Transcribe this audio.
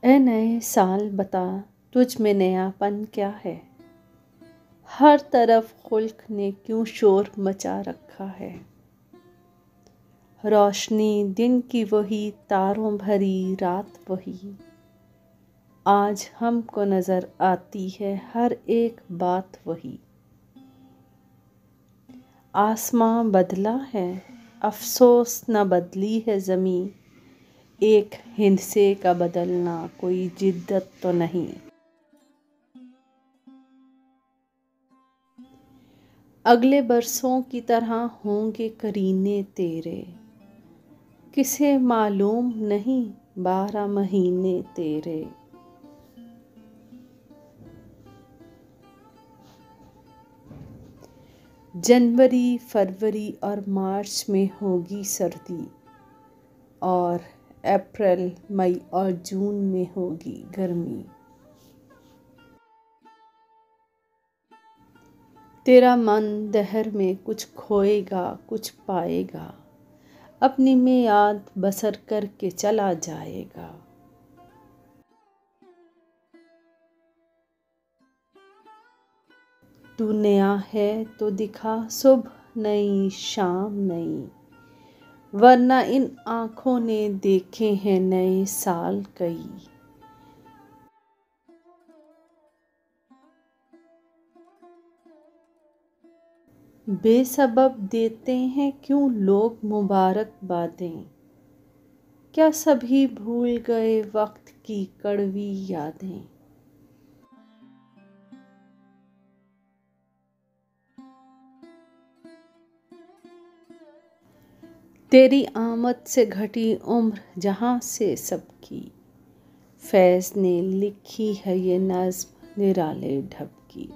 ए नए साल बता, तुझ में नयापन क्या है। हर तरफ खुल्क ने क्यों शोर मचा रखा है। रोशनी दिन की वही, तारों भरी रात वही। आज हमको नज़र आती है हर एक बात वही। आसमां बदला है, अफसोस न बदली है ज़मीं। एक हिंसे का बदलना कोई जिद्दत तो नहीं। अगले बरसों की तरह होंगे करीने तेरे। किसे मालूम नहीं 12 महीने तेरे। जनवरी, फरवरी और मार्च में होगी सर्दी और अप्रैल, मई और जून में होगी गर्मी। तेरा मन दहर में कुछ खोएगा कुछ पाएगा। अपनी मियाद बसर करके चला जाएगा। तू नया है तो दिखा सुबह नई शाम नई, वरना इन आँखों ने देखे हैं नए साल कई। बेसबब देते हैं क्यों लोग मुबारकबादें। क्या सभी भूल गए वक्त की कड़वी यादें। तेरी आमद से घटी उम्र जहाँ से सबकी। फैज़ ने लिखी है ये नज़्म निराले ढब की।